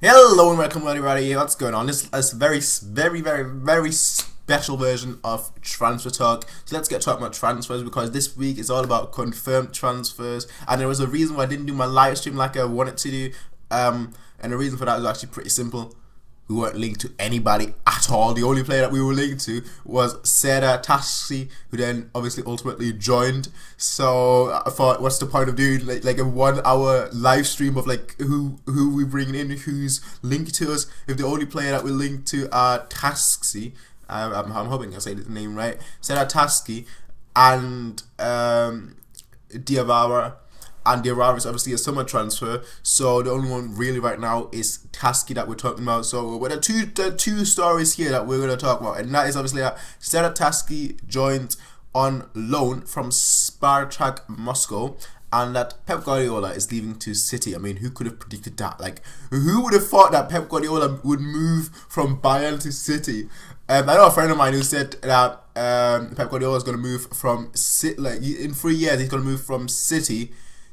Hello and welcome everybody. What's going on? This is a very special version of transfer talk. So let's get talking about transfers because this week is all about confirmed transfers, and there was a reason why I didn't do my live stream like I wanted to do. And the reason for that is actually pretty simple. We weren't linked to anybody at all. The only player that we were linked to was Serdar Tasci, who then obviously ultimately joined. So I thought, what's the point of doing like a 1 hour live stream of like who we bringing in, who's linked to us, if the only player that we linked to are Tasci. I'm hoping I say the name right. Serdar Tasci and Diawara. And Diawara is obviously a summer transfer, so the only one really right now is Tasci that we're talking about. So with the two stories here that we're going to talk about, and that is obviously that Serdar Tasci joined on loan from Spartak Moscow, and that Pep Guardiola is leaving to City. I mean, who could have predicted that? Like, who would have thought that Pep Guardiola would move from Bayern to City? I know a friend of mine who said that Pep Guardiola is going to move from City, like in 3 years he's going to move from City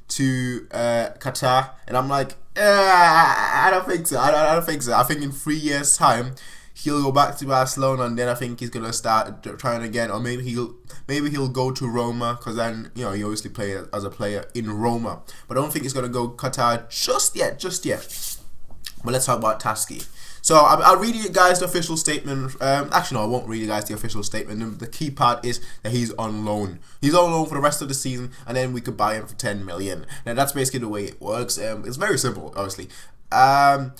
to Qatar, and I'm like, I don't think so. I don't think so. I think in 3 years' time he'll go back to Barcelona, and then I think he's gonna start trying again, or maybe he'll go to Roma, because then he obviously played as a player in Roma. But I don't think he's gonna go Qatar just yet. But let's talk about Tasci. So I'll read you guys the official statement. Actually, no, I won't read you guys the official statement. The key part is that he's on loan. He's on loan for the rest of the season, and then we could buy him for 10 million. Now that's basically the way it works. It's very simple, obviously. And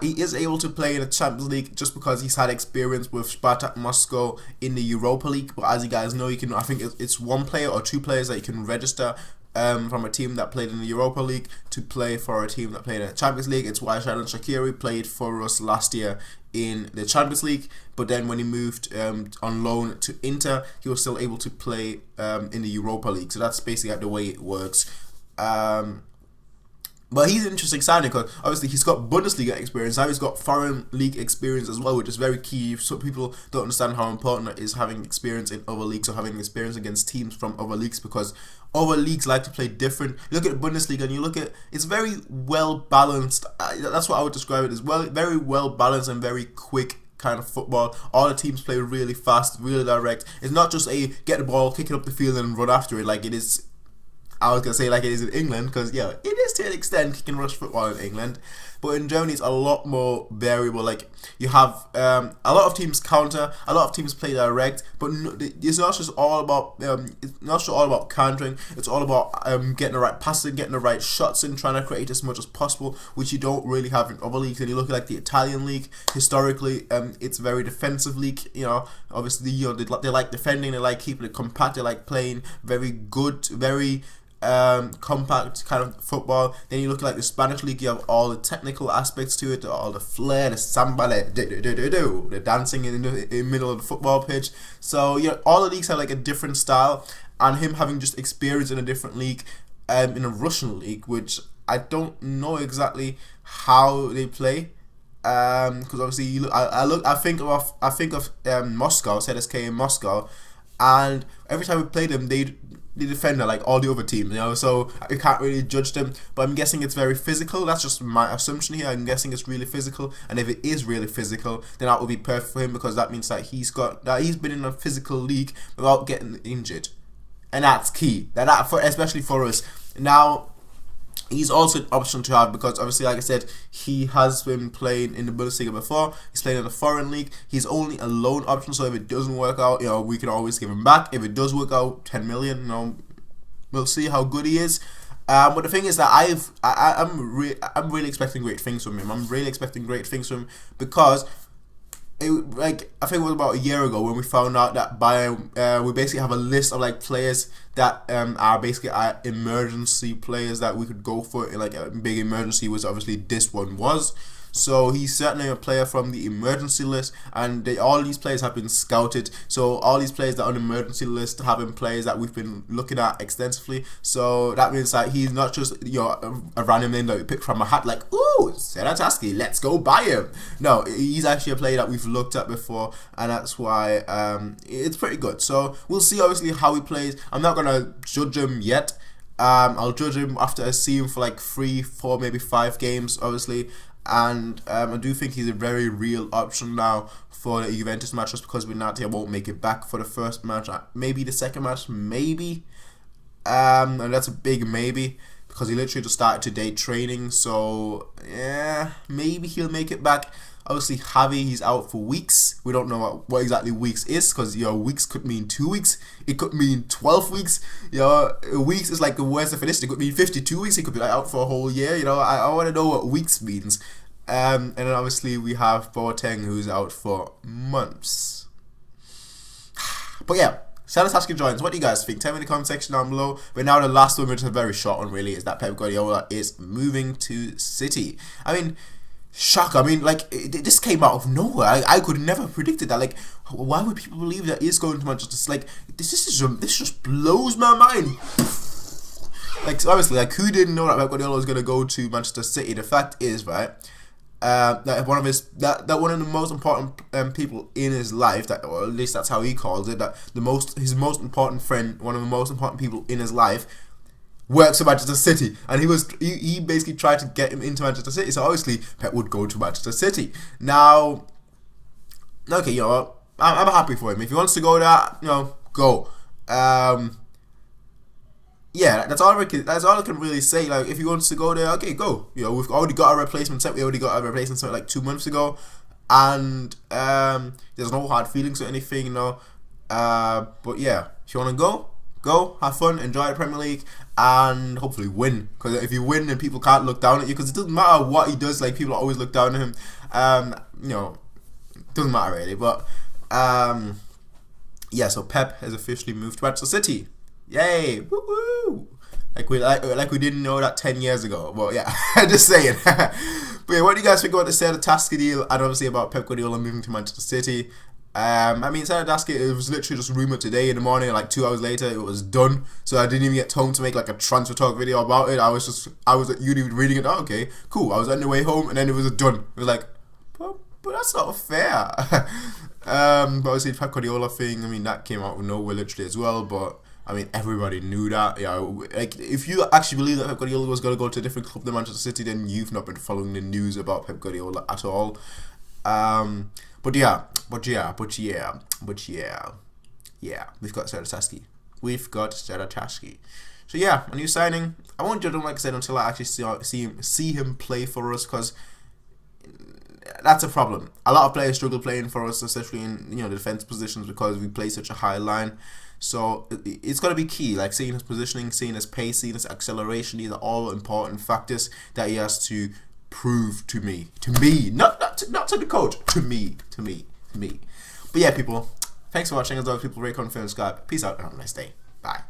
he is able to play in the Champions League just because he's had experience with Spartak Moscow in the Europa League. But as you guys know, you can. I think it's one player or two players that you can register from a team that played in the Europa League to play for a team that played in the Champions League. It's why Serdar Shaqiri played for us last year in the Champions League, but then when he moved on loan to Inter, he was still able to play in the Europa League. So that's basically the way it works. But he's an interesting signing because obviously he's got Bundesliga experience. Now he's got foreign league experience as well, which is very key. So people don't understand how important it is having experience in other leagues or having experience against teams from other leagues, because other leagues like to play different. You look at the Bundesliga and you look at, it's very well balanced. That's what I would describe it as, very well balanced and very quick kind of football. All the teams play really fast, really direct. It's not just a get the ball, kick it up the field and run after it like it is. I was going to say like it is in England, because yeah, it is to an extent kicking rush football in England, but in Germany it's a lot more variable. Like you have a lot of teams counter, a lot of teams play direct, but it's not just all about countering. It's all about getting the right passing, getting the right shots in, trying to create as much as possible, which you don't really have in other leagues. And you look at like the Italian league historically, it's a very defensive league. Obviously they like defending, they like keeping it compact, they like playing very good, very compact kind of football. Then you look at like the Spanish league, you have all the technical aspects to it, all the flair, the samba, the dancing in the middle of the football pitch. So all the leagues have like a different style, and him having just experience in a different league, in a Russian league, which I don't know exactly how they play. Because obviously I think of Moscow, ZSK in Moscow, and every time we play them, they defend like all the other teams, so you can't really judge them. But I'm guessing it's very physical. That's just my assumption here. I'm guessing it's really physical, and if it is really physical, then that would be perfect for him, because that means that he's been in a physical league without getting injured, and that's key. Especially for us now. He's also an option to have, because obviously, like I said, he has been playing in the Bundesliga before. He's playing in a foreign league. He's only a loan option, so if it doesn't work out, we can always give him back. If it does work out, 10 million, we'll see how good he is. But the thing is that I'm really expecting great things from him. I'm really expecting great things from him, because I think it was about a year ago when we found out that Bayern, we basically have a list of like players that are basically emergency players that we could go for in like a big emergency, which obviously this one was. So he's certainly a player from the emergency list, and all these players have been scouted. So all these players that are on the emergency list have been players that we've been looking at extensively. So that means that he's not just a random name that we picked from a hat, like, ooh, Serdar Tasci, let's go buy him. No, he's actually a player that we've looked at before, and that's why it's pretty good. So we'll see obviously how he plays. I'm not gonna judge him yet. I'll judge him after I see him for like 3, 4, maybe 5 games, obviously. And I do think he's a very real option now for the Juventus match, just because Benatia won't make it back for the first match. Maybe the second match, maybe. And that's a big maybe, because he literally just started today training. So, yeah, maybe he'll make it back. Obviously, Javi, he's out for weeks. We don't know what exactly weeks is, because, weeks could mean 2 weeks. It could mean 12 weeks. Weeks is like the worst definition. It could mean 52 weeks. He could be like out for a whole year. I want to know what weeks means. And then obviously we have Boateng, who's out for months. But yeah, Serdar Tasci joins. What do you guys think? Tell me in the comment section down below. But now the last one, which is a very short one really, is that Pep Guardiola is moving to City. I mean, shock. I mean, like, this came out of nowhere. I could never have predicted that. Like, why would people believe that he's going to Manchester? Like, this just blows my mind. Like, so obviously, like, who didn't know that Pep Guardiola was going to go to Manchester City? The fact is, right, that one of the most important people in his life, that, or at least that's how he calls it, that his most important friend, one of the most important people in his life, works for Manchester City, and he basically tried to get him into Manchester City. So obviously Pep would go to Manchester City. Now, okay, I'm happy for him. If he wants to go there, go. Yeah, that's all I can really say. Like, if he wants to go there, okay, go. We've already got a replacement set. We already got a replacement set like 2 months ago, and there's no hard feelings or anything, But yeah, if you want to go, have fun, enjoy the Premier League, and hopefully win. Because if you win, then people can't look down at you. Because it doesn't matter what he does. Like, people always look down at him. It doesn't matter really. But yeah. So Pep has officially moved to Manchester City. Yay! Woo-woo! Like we didn't know that 10 years ago. But yeah, just saying. But yeah, what do you guys think about the Serdar Tasci deal, and obviously about Pep Guardiola moving to Manchester City? I mean, Serdar Tasci, it was literally just rumored today in the morning, and like 2 hours later it was done. So I didn't even get time to make like a transfer talk video about it. I was at uni reading it. Oh, okay, cool. I was on the way home, and then it was done. It was like, but that's not fair. But obviously the Pep Guardiola thing, I mean, that came out of nowhere literally as well. But I mean, everybody knew that. Like, if you actually believe that Pep Guardiola was going to go to a different club than Manchester City, then you've not been following the news about Pep Guardiola at all. But yeah, we've got Serdar Tasci. So yeah, a new signing. I won't judge him, like I said, until I actually see him play for us, because that's a problem. A lot of players struggle playing for us, especially in the defense positions, because we play such a high line. So it's got to be key, like seeing his positioning, seeing his pace, seeing his acceleration. These are all important factors that he has to prove to me, not to the coach, to me. But yeah, people, thanks for watching. As always, people, rate, comment, subscribe. Peace out, and have a nice day. Bye.